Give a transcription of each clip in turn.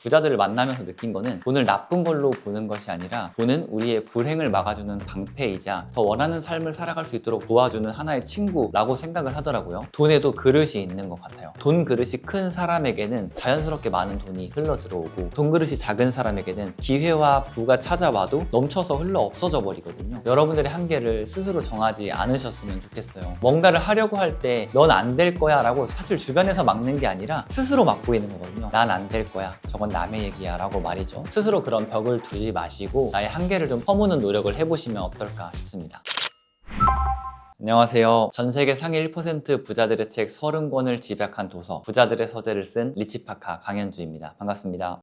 부자들을 만나면서 느낀 거는 돈을 나쁜 걸로 보는 것이 아니라 돈은 우리의 불행을 막아주는 방패이자 더 원하는 삶을 살아갈 수 있도록 도와주는 하나의 친구라고 생각을 하더라고요. 돈에도 그릇이 있는 것 같아요. 돈 그릇이 큰 사람에게는 자연스럽게 많은 돈이 흘러 들어오고 돈 그릇이 작은 사람에게는 기회와 부가 찾아와도 넘쳐서 흘러 없어져 버리거든요. 여러분들의 한계를 스스로 정하지 않으셨으면 좋겠어요. 뭔가를 하려고 할 때 넌 안 될 거야 라고 사실 주변에서 막는 게 아니라 스스로 막고 있는 거거든요. 난 안 될 거야, 저건 남의 얘기야 라고 말이죠. 스스로 그런 벽을 두지 마시고 나의 한계를 좀 허무는 노력을 해보시면 어떨까 싶습니다. 안녕하세요. 전세계 상위 1% 부자들의 책 30권을 집약한 도서 부자들의 서재를 쓴 리치파카 강현주입니다. 반갑습니다.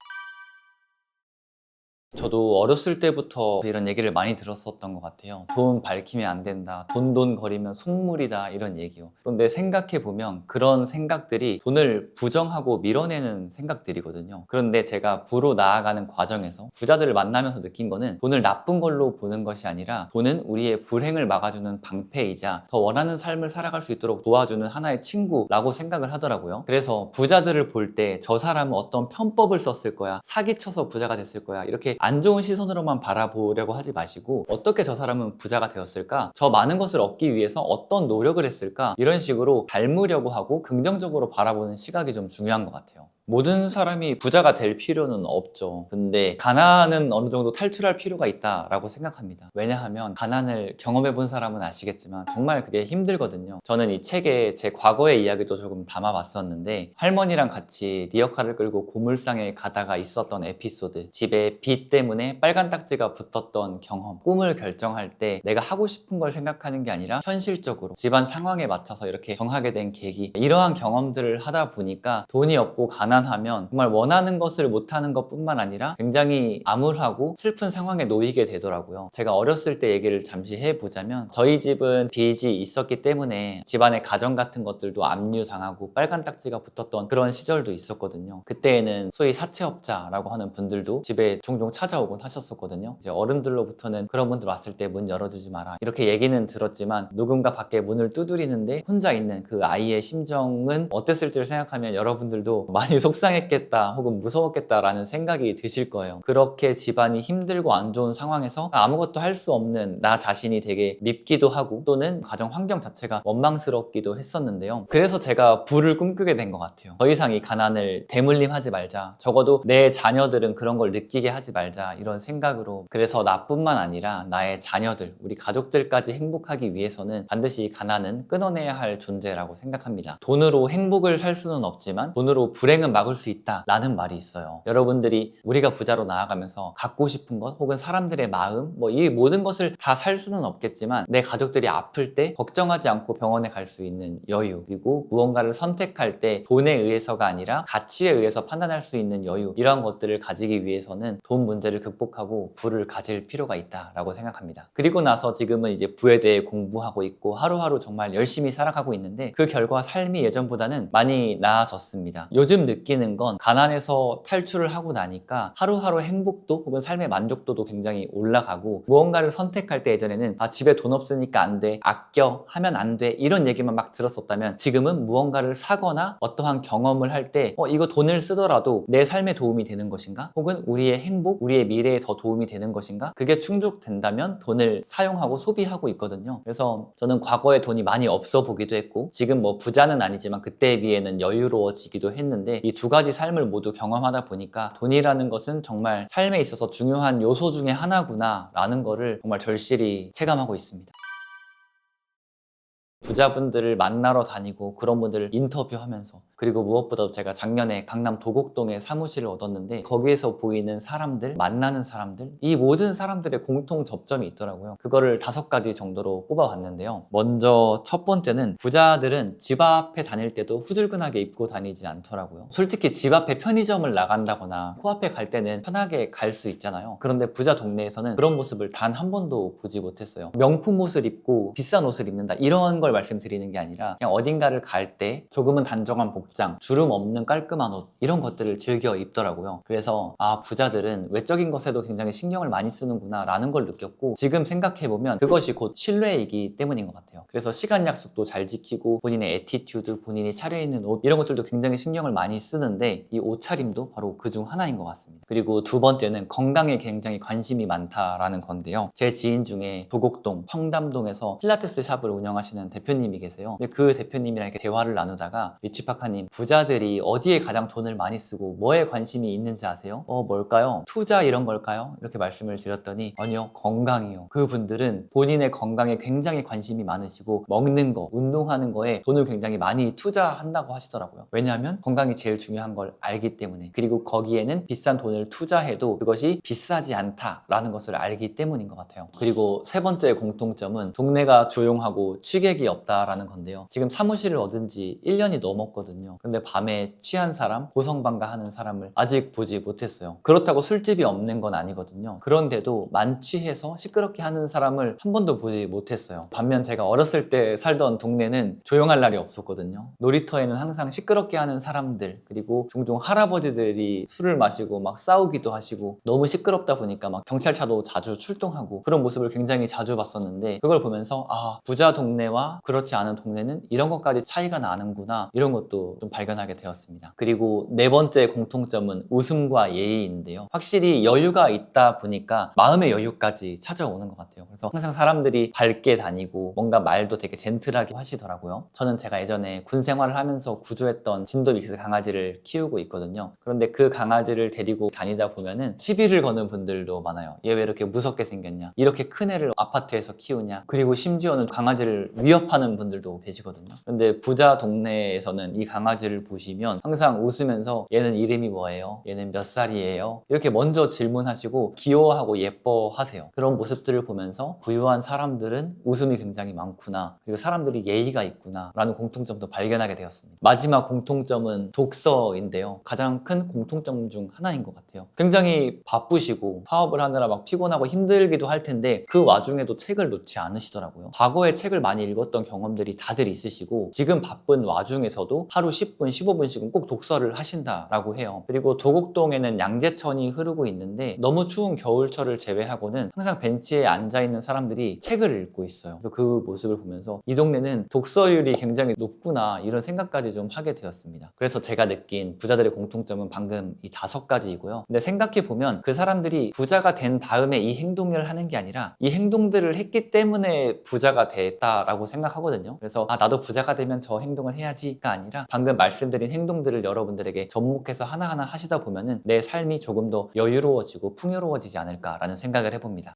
저도 어렸을 때부터 이런 얘기를 많이 들었었던 것 같아요. 돈 밝히면 안 된다, 돈 거리면 속물이다, 이런 얘기요. 그런데 생각해보면 그런 생각들이 돈을 부정하고 밀어내는 생각들이거든요. 그런데 제가 부로 나아가는 과정에서 부자들을 만나면서 느낀 거는 돈을 나쁜 걸로 보는 것이 아니라 돈은 우리의 불행을 막아주는 방패이자 더 원하는 삶을 살아갈 수 있도록 도와주는 하나의 친구라고 생각을 하더라고요. 그래서 부자들을 볼 때 저 사람은 어떤 편법을 썼을 거야, 사기쳐서 부자가 됐을 거야, 이렇게 안 좋은 시선으로만 바라보려고 하지 마시고 어떻게 저 사람은 부자가 되었을까? 저 많은 것을 얻기 위해서 어떤 노력을 했을까? 이런 식으로 닮으려고 하고 긍정적으로 바라보는 시각이 좀 중요한 것 같아요. 모든 사람이 부자가 될 필요는 없죠. 근데 가난은 어느 정도 탈출할 필요가 있다라고 생각합니다. 왜냐하면 가난을 경험해 본 사람은 아시겠지만 정말 그게 힘들거든요. 저는 이 책에 제 과거의 이야기도 조금 담아봤었는데 할머니랑 같이 리어카를 끌고 고물상에 가다가 있었던 에피소드, 집에 비 때문에 빨간 딱지가 붙었던 경험, 꿈을 결정할 때 내가 하고 싶은 걸 생각하는 게 아니라 현실적으로 집안 상황에 맞춰서 이렇게 정하게 된 계기, 이러한 경험들을 하다 보니까 돈이 없고 가난하면 정말 원하는 것을 못하는 것뿐만 아니라 굉장히 암울하고 슬픈 상황에 놓이게 되더라고요. 제가 어렸을 때 얘기를 잠시 해보자면 저희 집은 빚이 있었기 때문에 집안의 가정 같은 것들도 압류당하고 빨간 딱지가 붙었던 그런 시절도 있었거든요. 그때에는 소위 사채업자라고 하는 분들도 집에 종종 찾아오곤 하셨었거든요. 이제 어른들로부터는 그런 분들 왔을 때 문 열어주지 마라, 이렇게 얘기는 들었지만 누군가 밖에 문을 두드리는데 혼자 있는 그 아이의 심정은 어땠을지를 생각하면 여러분들도 많이 속상했겠다 혹은 무서웠겠다라는 생각이 드실 거예요. 그렇게 집안이 힘들고 안 좋은 상황에서 아무것도 할 수 없는 나 자신이 되게 밉기도 하고 또는 가정 환경 자체가 원망스럽기도 했었는데요. 그래서 제가 부를 꿈꾸게 된 것 같아요. 더 이상 이 가난을 대물림하지 말자, 적어도 내 자녀들은 그런 걸 느끼게 하지 말자, 이런 생각으로. 그래서 나뿐만 아니라 나의 자녀들, 우리 가족들까지 행복하기 위해서는 반드시 이 가난은 끊어내야 할 존재라고 생각합니다. 돈으로 행복을 살 수는 없지만 돈으로 불행은 막을 수 있다 라는 말이 있어요. 여러분들이 우리가 부자로 나아가면서 갖고 싶은 것 혹은 사람들의 마음, 이 모든 것을 다 살 수는 없겠지만 내 가족들이 아플 때 걱정하지 않고 병원에 갈 수 있는 여유, 그리고 무언가를 선택할 때 돈에 의해서가 아니라 가치에 의해서 판단할 수 있는 여유, 이런 것들을 가지기 위해서는 돈 문제를 극복하고 부를 가질 필요가 있다라고 생각합니다. 그리고 나서 지금은 이제 부에 대해 공부하고 있고 하루하루 정말 열심히 살아가고 있는데 그 결과 삶이 예전보다는 많이 나아졌습니다. 요즘 느끼는 건 가난에서 탈출을 하고 나니까 하루하루 행복도 혹은 삶의 만족도도 굉장히 올라가고, 무언가를 선택할 때 예전에는 집에 돈 없으니까 안 돼, 아껴, 하면 안 돼, 이런 얘기만 막 들었었다면 지금은 무언가를 사거나 어떠한 경험을 할 때 이거 돈을 쓰더라도 내 삶에 도움이 되는 것인가? 혹은 우리의 행복, 우리의 미래에 더 도움이 되는 것인가? 그게 충족된다면 돈을 사용하고 소비하고 있거든요. 그래서 저는 과거에 돈이 많이 없어 보기도 했고 지금 부자는 아니지만 그때에 비해는 여유로워지기도 했는데 이 두 가지 삶을 모두 경험하다 보니까 돈이라는 것은 정말 삶에 있어서 중요한 요소 중에 하나구나 라는 거를 정말 절실히 체감하고 있습니다. 부자분들을 만나러 다니고 그런 분들을 인터뷰하면서, 그리고 무엇보다도 제가 작년에 강남 도곡동에 사무실을 얻었는데 거기에서 보이는 사람들, 만나는 사람들, 이 모든 사람들의 공통 접점이 있더라고요. 그거를 5가지 정도로 뽑아봤는데요. 먼저 첫 번째는 부자들은 집 앞에 다닐 때도 후줄근하게 입고 다니지 않더라고요. 솔직히 집 앞에 편의점을 나간다거나 코앞에 갈 때는 편하게 갈 수 있잖아요. 그런데 부자 동네에서는 그런 모습을 단 한 번도 보지 못했어요. 명품 옷을 입고 비싼 옷을 입는다, 이런 걸 말씀드리는 게 아니라 그냥 어딘가를 갈 때 조금은 단정한 옷장, 주름 없는 깔끔한 옷 이런 것들을 즐겨 입더라고요. 그래서 아, 부자들은 외적인 것에도 굉장히 신경을 많이 쓰는구나 라는 걸 느꼈고, 지금 생각해보면 그것이 곧 신뢰이기 때문인 것 같아요. 그래서 시간 약속도 잘 지키고 본인의 애티튜드, 본인이 차려입는 옷 이런 것들도 굉장히 신경을 많이 쓰는데, 이 옷차림도 바로 그 중 하나인 것 같습니다. 그리고 두 번째는 건강에 굉장히 관심이 많다라는 건데요. 제 지인 중에 도곡동, 청담동에서 필라테스 샵을 운영하시는 대표님이 계세요. 근데 그 대표님이랑 이렇게 대화를 나누다가 리치파카님, 부자들이 어디에 가장 돈을 많이 쓰고 뭐에 관심이 있는지 아세요? 뭘까요? 투자 이런 걸까요? 이렇게 말씀을 드렸더니 아니요, 건강이요. 그분들은 본인의 건강에 굉장히 관심이 많으시고 먹는 거, 운동하는 거에 돈을 굉장히 많이 투자한다고 하시더라고요. 왜냐하면 건강이 제일 중요한 걸 알기 때문에, 그리고 거기에는 비싼 돈을 투자해도 그것이 비싸지 않다라는 것을 알기 때문인 것 같아요. 그리고 세 번째 공통점은 동네가 조용하고 취객이 없다라는 건데요. 지금 사무실을 얻은 지 1년이 넘었거든요. 근데 밤에 취한 사람, 고성방가하는 사람을 아직 보지 못했어요. 그렇다고 술집이 없는 건 아니거든요. 그런데도 만취해서 시끄럽게 하는 사람을 한 번도 보지 못했어요. 반면 제가 어렸을 때 살던 동네는 조용할 날이 없었거든요. 놀이터에는 항상 시끄럽게 하는 사람들, 그리고 종종 할아버지들이 술을 마시고 막 싸우기도 하시고, 너무 시끄럽다 보니까 막 경찰차도 자주 출동하고 그런 모습을 굉장히 자주 봤었는데, 그걸 보면서 아, 부자 동네와 그렇지 않은 동네는 이런 것까지 차이가 나는구나, 이런 것도 좀 발견하게 되었습니다. 그리고 네 번째 공통점은 웃음과 예의인데요. 확실히 여유가 있다 보니까 마음의 여유까지 찾아오는 것 같아요. 그래서 항상 사람들이 밝게 다니고 뭔가 말도 되게 젠틀하게 하시더라고요. 저는 제가 예전에 군 생활을 하면서 구조했던 진도 믹스 강아지를 키우고 있거든요. 그런데 그 강아지를 데리고 다니다 보면은 시비를 거는 분들도 많아요. 얘 왜 이렇게 무섭게 생겼냐, 이렇게 큰 애를 아파트에서 키우냐, 그리고 심지어는 강아지를 위협하는 분들도 계시거든요. 그런데 부자 동네에서는 이 강아지를 보시면 항상 웃으면서 얘는 이름이 뭐예요? 얘는 몇 살이에요? 이렇게 먼저 질문하시고 귀여워하고 예뻐하세요. 그런 모습들을 보면서 부유한 사람들은 웃음이 굉장히 많구나, 그리고 사람들이 예의가 있구나 라는 공통점도 발견하게 되었습니다. 마지막 공통점은 독서인데요. 가장 큰 공통점 중 하나인 것 같아요. 굉장히 바쁘시고 사업을 하느라 막 피곤하고 힘들기도 할 텐데 그 와중에도 책을 놓지 않으시더라고요. 과거에 책을 많이 읽었던 경험들이 다들 있으시고, 지금 바쁜 와중에서도 하루 10분, 15분씩은 꼭 독서를 하신다라고 해요. 그리고 도곡동에는 양재천이 흐르고 있는데 너무 추운 겨울철을 제외하고는 항상 벤치에 앉아있는 사람들이 책을 읽고 있어요. 그래서 그 모습을 보면서 이 동네는 독서율이 굉장히 높구나, 이런 생각까지 좀 하게 되었습니다. 그래서 제가 느낀 부자들의 공통점은 방금 이 5가지이고요. 근데 생각해보면 그 사람들이 부자가 된 다음에 이 행동을 하는 게 아니라 이 행동들을 했기 때문에 부자가 됐다라고 생각하거든요. 그래서 아, 나도 부자가 되면 저 행동을 해야지가 아니라 방금 말씀드린 행동들을 여러분들에게 접목해서 하나하나 하시다 보면은 내 삶이 조금 더 여유로워지고 풍요로워지지 않을까라는 생각을 해봅니다.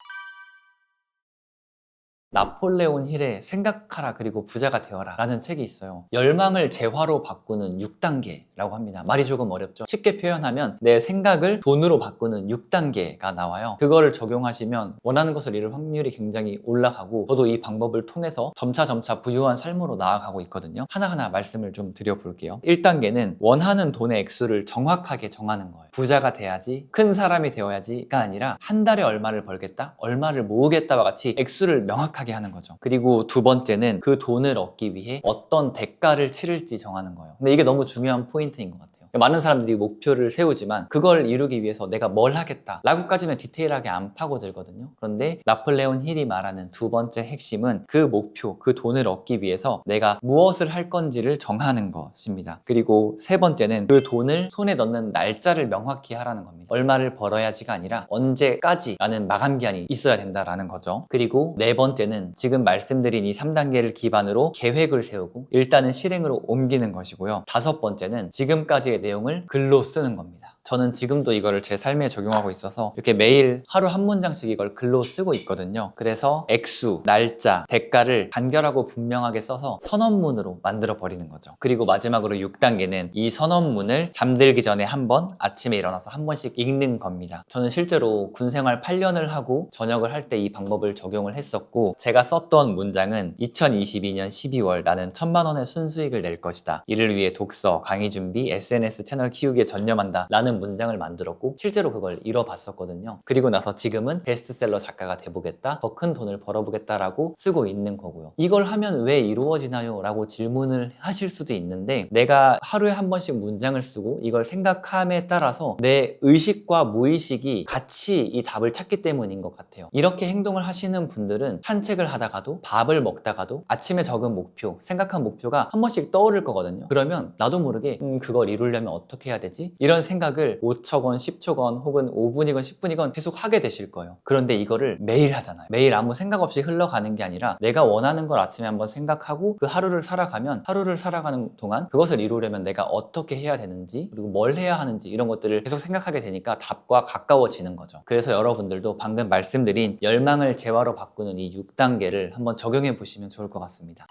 나폴레온 힐의 생각하라 그리고 부자가 되어라 라는 책이 있어요. 열망을 재화로 바꾸는 6단계라고 합니다. 말이 조금 어렵죠? 쉽게 표현하면 내 생각을 돈으로 바꾸는 6단계가 나와요. 그거를 적용하시면 원하는 것을 이룰 확률이 굉장히 올라가고, 저도 이 방법을 통해서 점차 부유한 삶으로 나아가고 있거든요. 하나하나 말씀을 좀 드려볼게요. 1단계는 원하는 돈의 액수를 정확하게 정하는 거예요. 부자가 돼야지, 큰 사람이 되어야지가 아니라 한 달에 얼마를 벌겠다, 얼마를 모으겠다와 같이 액수를 명확하게 하는 거죠. 그리고 두 번째는 그 돈을 얻기 위해 어떤 대가를 치를지 정하는 거예요. 근데 이게 너무 중요한 포인트인 것 같아요. 많은 사람들이 목표를 세우지만 그걸 이루기 위해서 내가 뭘 하겠다 라고까지는 디테일하게 안 파고들거든요. 그런데 나폴레온 힐이 말하는 두 번째 핵심은 그 목표, 그 돈을 얻기 위해서 내가 무엇을 할 건지를 정하는 것입니다. 그리고 세 번째는 그 돈을 손에 넣는 날짜를 명확히 하라는 겁니다. 얼마를 벌어야지가 아니라 언제까지라는 마감기한이 있어야 된다라는 거죠. 그리고 네 번째는 지금 말씀드린 이 3단계를 기반으로 계획을 세우고 일단은 실행으로 옮기는 것이고요. 다섯 번째는 지금까지의 내용을 글로 쓰는 겁니다. 저는 지금도 이거를 제 삶에 적용하고 있어서 이렇게 매일 하루 한 문장씩 이걸 글로 쓰고 있거든요. 그래서 액수, 날짜, 대가를 간결하고 분명하게 써서 선언문으로 만들어 버리는 거죠. 그리고 마지막으로 6단계는 이 선언문을 잠들기 전에 한 번, 아침에 일어나서 한 번씩 읽는 겁니다. 저는 실제로 군생활 8년을 하고 전역을 할 때 이 방법을 적용을 했었고, 제가 썼던 문장은 2022년 12월 나는 1000만 원의 순수익을 낼 것이다. 이를 위해 독서, 강의 준비, SNS 채널 키우기에 전념한다 라는 라는 문장을 만들었고 실제로 그걸 이뤄봤었거든요. 그리고 나서 지금은 베스트셀러 작가가 돼보겠다, 더 큰 돈을 벌어보겠다라고 쓰고 있는 거고요. 이걸 하면 왜 이루어지나요? 라고 질문을 하실 수도 있는데, 내가 하루에 한 번씩 문장을 쓰고 이걸 생각함에 따라서 내 의식과 무의식이 같이 이 답을 찾기 때문인 것 같아요. 이렇게 행동을 하시는 분들은 산책을 하다가도, 밥을 먹다가도 아침에 적은 목표, 생각한 목표가 한 번씩 떠오를 거거든요. 그러면 나도 모르게 그걸 이루려면 어떻게 해야 되지? 이런 생각을 5초건 10초건 혹은 5분이건 10분이건 계속 하게 되실 거예요. 그런데 이거를 매일 하잖아요. 매일 아무 생각 없이 흘러가는 게 아니라 내가 원하는 걸 아침에 한번 생각하고 그 하루를 살아가면, 하루를 살아가는 동안 그것을 이루려면 내가 어떻게 해야 되는지, 그리고 뭘 해야 하는지, 이런 것들을 계속 생각하게 되니까 답과 가까워지는 거죠. 그래서 여러분들도 방금 말씀드린 열망을 재화로 바꾸는 이 6단계를 한번 적용해 보시면 좋을 것 같습니다.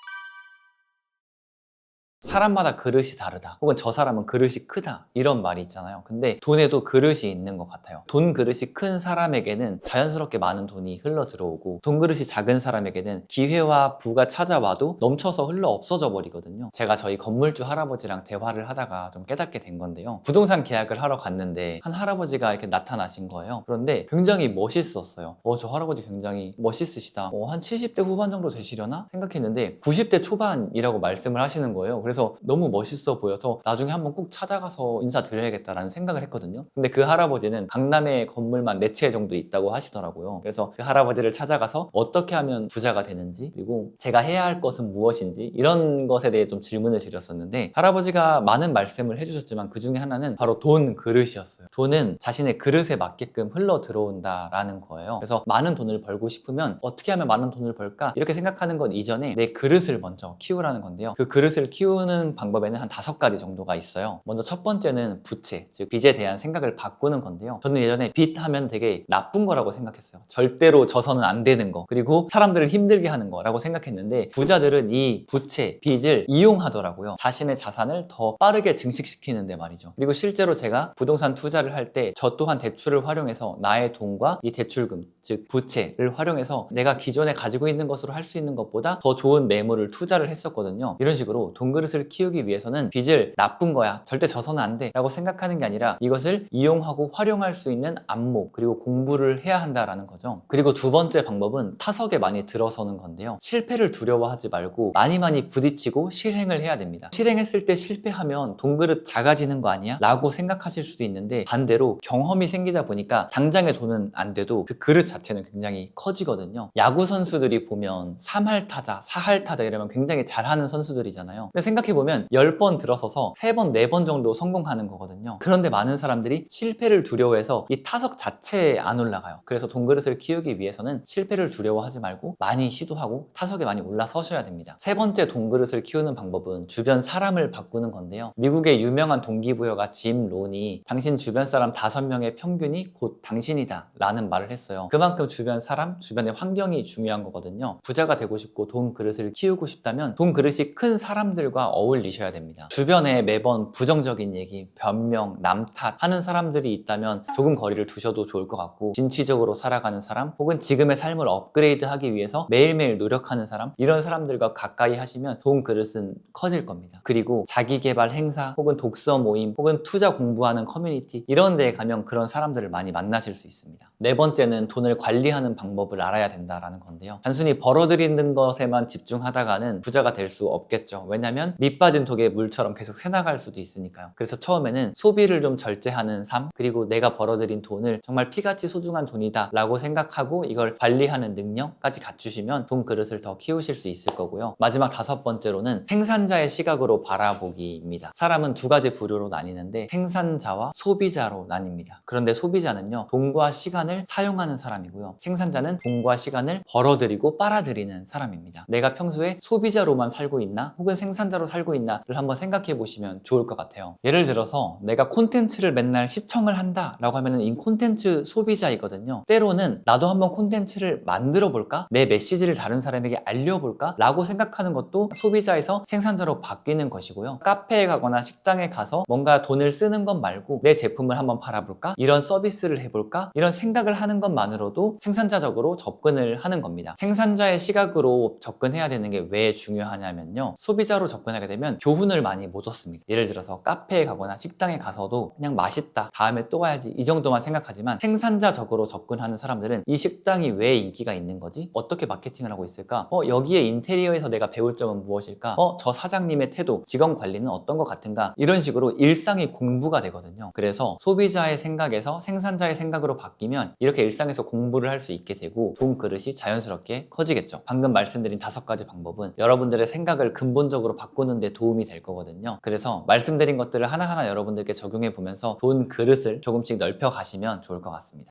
사람마다 그릇이 다르다, 혹은 저 사람은 그릇이 크다, 이런 말이 있잖아요. 근데 돈에도 그릇이 있는 것 같아요. 돈 그릇이 큰 사람에게는 자연스럽게 많은 돈이 흘러 들어오고, 돈 그릇이 작은 사람에게는 기회와 부가 찾아와도 넘쳐서 흘러 없어져 버리거든요. 제가 저희 건물주 할아버지랑 대화를 하다가 좀 깨닫게 된 건데요. 부동산 계약을 하러 갔는데 한 할아버지가 이렇게 나타나신 거예요. 그런데 굉장히 멋있었어요. 저 할아버지 굉장히 멋있으시다. 한 70대 후반 정도 되시려나 생각했는데 90대 초반이라고 말씀을 하시는 거예요. 그래서 너무 멋있어 보여서 나중에 한번 꼭 찾아가서 인사드려야겠다라는 생각을 했거든요. 근데 그 할아버지는 강남에 건물만 4채 정도 있다고 하시더라고요. 그래서 그 할아버지를 찾아가서 어떻게 하면 부자가 되는지, 그리고 제가 해야 할 것은 무엇인지, 이런 것에 대해 좀 질문을 드렸었는데, 할아버지가 많은 말씀을 해주셨지만 그 중에 하나는 바로 돈 그릇이었어요. 돈은 자신의 그릇에 맞게끔 흘러 들어온다라는 거예요. 그래서 많은 돈을 벌고 싶으면 어떻게 하면 많은 돈을 벌까, 이렇게 생각하는 것 이전에 내 그릇을 먼저 키우라는 건데요. 그 그릇을 키우는 방법에는 한 5가지 정도가 있어요. 먼저 첫 번째는 부채, 즉 빚에 대한 생각을 바꾸는 건데요. 저는 예전에 빚 하면 되게 나쁜 거라고 생각했어요. 절대로 져서는 안 되는 거, 그리고 사람들을 힘들게 하는 거라고 생각했는데, 부자들은 이 부채, 빚을 이용하더라고요. 자신의 자산을 더 빠르게 증식시키는데 말이죠. 그리고 실제로 제가 부동산 투자를 할 때 저 또한 대출을 활용해서 나의 돈과 이 대출금, 즉 부채를 활용해서 내가 기존에 가지고 있는 것으로 할 수 있는 것보다 더 좋은 매물을 투자를 했었거든요. 이런 식으로 돈 그릇을 키우기 위해서는 빚을 나쁜 거야, 절대 져서는 안 돼 라고 생각하는 게 아니라 이것을 이용하고 활용할 수 있는 안목, 그리고 공부를 해야 한다라는 거죠. 그리고 두 번째 방법은 타석에 많이 들어서는 건데요. 실패를 두려워하지 말고 많이 부딪히고 실행을 해야 됩니다. 실행했을 때 실패하면 돈 그릇 작아지는 거 아니야? 라고 생각하실 수도 있는데, 반대로 경험이 생기다 보니까 당장의 돈은 안 돼도 그 그릇 자체는 굉장히 커지거든요. 야구 선수들이 보면 3할 타자, 4할 타자 이러면 굉장히 잘하는 선수들이잖아요. 근데 생각해보면 10번 들어서서 3번, 4번 정도 성공하는 거거든요. 그런데 많은 사람들이 실패를 두려워해서 이 타석 자체에 안 올라가요. 그래서 돈 그릇을 키우기 위해서는 실패를 두려워하지 말고 많이 시도하고 타석에 많이 올라서셔야 됩니다. 세 번째 돈 그릇을 키우는 방법은 주변 사람을 바꾸는 건데요. 미국의 유명한 동기부여가 짐 론이 당신 주변 사람 5명의 평균이 곧 당신이다 라는 말을 했어요. 그만큼 주변 사람, 주변의 환경이 중요한 거거든요. 부자가 되고 싶고 돈 그릇을 키우고 싶다면 돈 그릇이 큰 사람들과 어울리셔야 됩니다. 주변에 매번 부정적인 얘기, 변명, 남 탓하는 사람들이 있다면 조금 거리를 두셔도 좋을 것 같고, 진취적으로 살아가는 사람, 혹은 지금의 삶을 업그레이드하기 위해서 매일매일 노력하는 사람, 이런 사람들과 가까이 하시면 돈 그릇은 커질 겁니다. 그리고 자기개발 행사, 혹은 독서 모임, 혹은 투자 공부하는 커뮤니티, 이런 데에 가면 그런 사람들을 많이 만나실 수 있습니다. 네 번째는 돈을 관리하는 방법을 알아야 된다라는 건데요. 단순히 벌어들이는 것에만 집중하다가는 부자가 될 수 없겠죠. 왜냐면 밑 빠진 독에 물처럼 계속 새나갈 수도 있으니까요. 그래서 처음에는 소비를 좀 절제하는 삶, 그리고 내가 벌어들인 돈을 정말 피같이 소중한 돈이다 라고 생각하고 이걸 관리하는 능력까지 갖추시면 돈 그릇을 더 키우실 수 있을 거고요. 마지막 5번째로는 생산자의 시각으로 바라보기입니다. 사람은 2가지 부류로 나뉘는데 생산자와 소비자로 나뉩니다. 그런데 소비자는요, 돈과 시간을 사용하는 사람이고요. 생산자는 돈과 시간을 벌어들이고 빨아들이는 사람입니다. 내가 평소에 소비자로만 살고 있나, 혹은 생산자로 살고 있나를 한번 생각해 보시면 좋을 것 같아요. 예를 들어서 내가 콘텐츠를 맨날 시청을 한다 라고 하면 이 콘텐츠 소비자이거든요. 때로는 나도 한번 콘텐츠를 만들어 볼까? 내 메시지를 다른 사람에게 알려볼까? 라고 생각하는 것도 소비자에서 생산자로 바뀌는 것이고요. 카페에 가거나 식당에 가서 뭔가 돈을 쓰는 것 말고 내 제품을 한번 팔아볼까? 이런 서비스를 해볼까? 이런 생각을 하는 것만으로도 가서도 생산자적으로 접근을 하는 겁니다. 생산자의 시각으로 접근해야 되는 게 왜 중요하냐면요, 소비자로 접근하게 되면 교훈을 많이 못 얻습니다. 예를 들어서 카페에 가거나 식당에 가서도 그냥 맛있다, 다음에 또 가야지, 이 정도만 생각하지만 생산자적으로 접근하는 사람들은 이 식당이 왜 인기가 있는 거지? 어떻게 마케팅을 하고 있을까? 여기에 인테리어에서 내가 배울 점은 무엇일까? 저 사장님의 태도, 직원 관리는 어떤 것 같은가? 이런 식으로 일상이 공부가 되거든요. 그래서 소비자의 생각에서 생산자의 생각으로 바뀌면 이렇게 일상에서 공부를 할 수 있게 되고 돈 그릇이 자연스럽게 커지겠죠. 방금 말씀드린 5가지 방법은 여러분들의 생각을 근본적으로 바꾸는 데 도움이 될 거거든요. 그래서 말씀드린 것들을 하나하나 여러분들께 적용해 보면서 돈 그릇을 조금씩 넓혀 가시면 좋을 것 같습니다.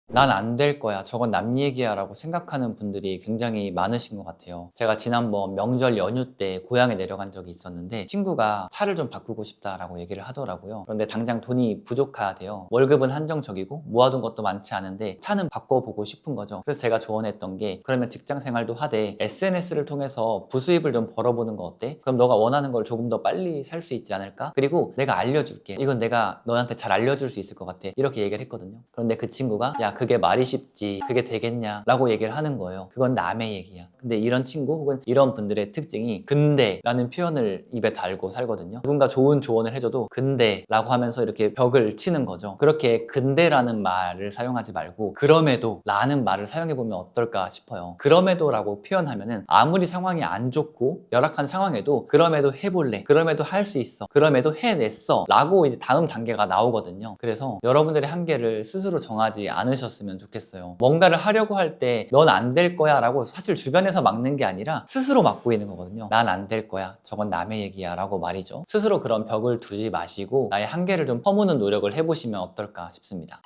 난 안 될 거야, 저건 남 얘기야 라고 생각하는 분들이 굉장히 많으신 것 같아요. 제가 지난번 명절 연휴 때 고향에 내려간 적이 있었는데 친구가 차를 좀 바꾸고 싶다라고 얘기를 하더라고요. 그런데 당장 돈이 부족하대요. 월급은 한정적이고 모아둔 것도 많지 않은데 차는 바꿔보고 싶은 거죠. 그래서 제가 조언했던 게, 그러면 직장 생활도 하되 SNS를 통해서 부수입을 좀 벌어보는 거 어때? 그럼 너가 원하는 걸 조금 더 빨리 살 수 있지 않을까? 그리고 내가 알려줄게, 이건 내가 너한테 잘 알려줄 수 있을 것 같아, 이렇게 얘기를 했거든요. 그런데 그 친구가 야, 그게 말이 쉽지, 그게 되겠냐 라고 얘기를 하는 거예요. 그건 남의 얘기야. 근데 이런 친구 혹은 이런 분들의 특징이 근데 라는 표현을 입에 달고 살거든요. 누군가 좋은 조언을 해줘도 근데 라고 하면서 이렇게 벽을 치는 거죠. 그렇게 근데라는 말을 사용하지 말고 그럼에도 라는 말을 사용해보면 어떨까 싶어요. 그럼에도 라고 표현하면은 아무리 상황이 안 좋고 열악한 상황에도 그럼에도 해볼래, 그럼에도 할 수 있어, 그럼에도 해냈어 라고 이제 다음 단계가 나오거든요. 그래서 여러분들의 한계를 스스로 정하지 않으셨으면 좋겠어요. 뭔가를 하려고 할 때 넌 안 될 거야 라고 사실 주변에서 막는 게 아니라 스스로 막고 있는 거거든요. 난 안 될 거야, 저건 남의 얘기야 라고 말이죠. 스스로 그런 벽을 두지 마시고 나의 한계를 좀 허무는 노력을 해보시면 어떨까 싶습니다.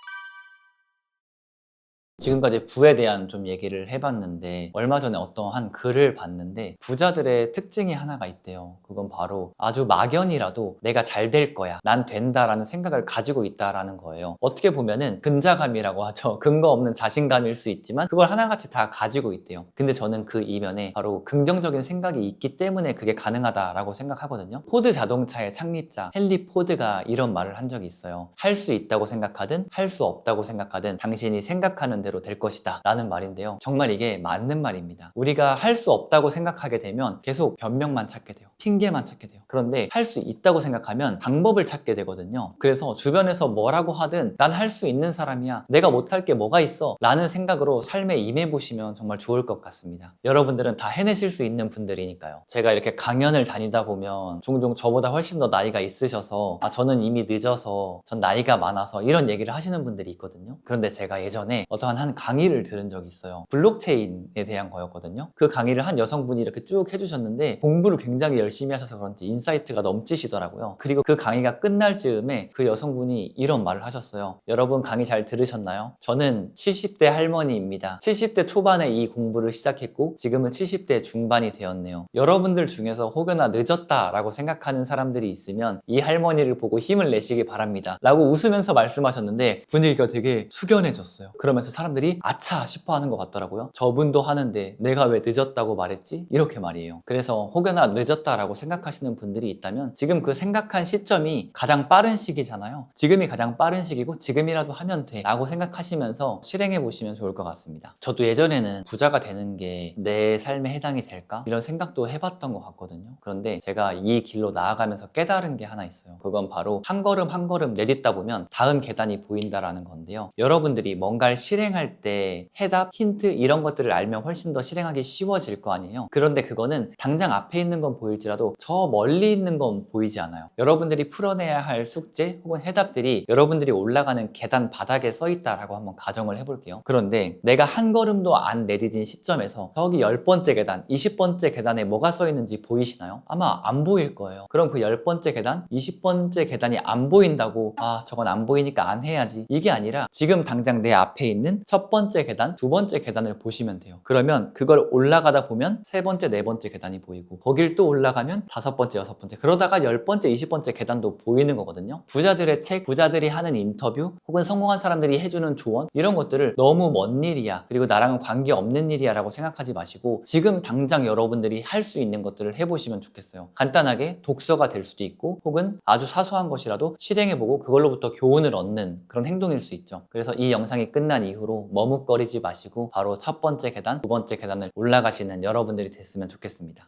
지금까지 부에 대한 좀 얘기를 해봤는데, 얼마 전에 어떠한 글을 봤는데 부자들의 특징이 하나가 있대요. 그건 바로 아주 막연히라도 내가 잘 될 거야, 난 된다라는 생각을 가지고 있다라는 거예요. 어떻게 보면은 근자감이라고 하죠. 근거 없는 자신감일 수 있지만 그걸 하나같이 다 가지고 있대요. 근데 저는 그 이면에 바로 긍정적인 생각이 있기 때문에 그게 가능하다라고 생각하거든요. 포드 자동차의 창립자 헨리 포드가 이런 말을 한 적이 있어요. 할 수 있다고 생각하든 할 수 없다고 생각하든 당신이 생각하는 대로 될 것이다 라는 말인데요, 정말 이게 맞는 말입니다. 우리가 할 수 없다고 생각하게 되면 계속 변명만 찾게 돼요. 핑계만 찾게 돼요. 그런데 할 수 있다고 생각하면 방법을 찾게 되거든요. 그래서 주변에서 뭐라고 하든 난 할 수 있는 사람이야, 내가 못할 게 뭐가 있어 라는 생각으로 삶에 임해보시면 정말 좋을 것 같습니다. 여러분들은 다 해내실 수 있는 분들이니까요. 제가 이렇게 강연을 다니다 보면 종종 저보다 훨씬 더 나이가 있으셔서 저는 이미 늦어서, 전 나이가 많아서 이런 얘기를 하시는 분들이 있거든요. 그런데 제가 예전에 어떠한 한 강의를 들은 적이 있어요. 블록체인에 대한 거였거든요. 그 강의를 한 여성분이 이렇게 쭉 해주셨는데 공부를 굉장히 열심히 하셔서 그런지 인사이트가 넘치시더라고요. 그리고 그 강의가 끝날 즈음에 그 여성분이 이런 말을 하셨어요. 여러분, 강의 잘 들으셨나요? 저는 70대 할머니입니다. 70대 초반에 이 공부를 시작했고 지금은 70대 중반이 되었네요. 여러분들 중에서 혹여나 늦었다 라고 생각하는 사람들이 있으면 이 할머니를 보고 힘을 내시기 바랍니다 라고 웃으면서 말씀하셨는데 분위기가 되게 숙연해졌어요. 그러면서 사람들이 아차 싶어 하는 것 같더라고요. 저분도 하는데 내가 왜 늦었다고 말했지? 이렇게 말이에요. 그래서 혹여나 늦었다라고 생각하시는 분들이 있다면 지금 그 생각한 시점이 가장 빠른 시기잖아요. 지금이 가장 빠른 시기고 지금이라도 하면 돼 라고 생각하시면서 실행해 보시면 좋을 것 같습니다. 저도 예전에는 부자가 되는 게 내 삶에 해당이 될까? 이런 생각도 해봤던 것 같거든요. 그런데 제가 이 길로 나아가면서 깨달은 게 하나 있어요. 그건 바로 한 걸음 한 걸음 내딛다 보면 다음 계단이 보인다라는 건데요. 여러분들이 뭔가를 실행할 때 해답, 힌트 이런 것들을 알면 훨씬 더 실행하기 쉬워질 거 아니에요. 그런데 그거는 당장 앞에 있는 건 보일지라도 저 멀리 있는 건 보이지 않아요. 여러분들이 풀어내야 할 숙제 혹은 해답들이 여러분들이 올라가는 계단 바닥에 써 있다라고 한번 가정을 해볼게요. 그런데 내가 한 걸음도 안 내디딘 시점에서 저기 10번째 계단, 20번째 계단에 뭐가 써 있는지 보이시나요? 아마 안 보일 거예요. 그럼 그 10번째 계단, 20번째 계단이 안 보인다고 저건 안 보이니까 안 해야지, 이게 아니라 지금 당장 내 앞에 있는 첫 번째 계단, 두 번째 계단을 보시면 돼요. 그러면 그걸 올라가다 보면 세 번째, 네 번째 계단이 보이고 거길 또 올라가 올라가면 5번째, 6번째, 그러다가 10번째, 20번째 계단도 보이는 거거든요. 부자들의 책, 부자들이 하는 인터뷰, 혹은 성공한 사람들이 해주는 조언, 이런 것들을 너무 먼 일이야, 그리고 나랑은 관계없는 일이야 라고 생각하지 마시고 지금 당장 여러분들이 할 수 있는 것들을 해보시면 좋겠어요. 간단하게 독서가 될 수도 있고, 혹은 아주 사소한 것이라도 실행해보고 그걸로부터 교훈을 얻는 그런 행동일 수 있죠. 그래서 이 영상이 끝난 이후로 머뭇거리지 마시고 바로 첫 번째 계단, 두 번째 계단을 올라가시는 여러분들이 됐으면 좋겠습니다.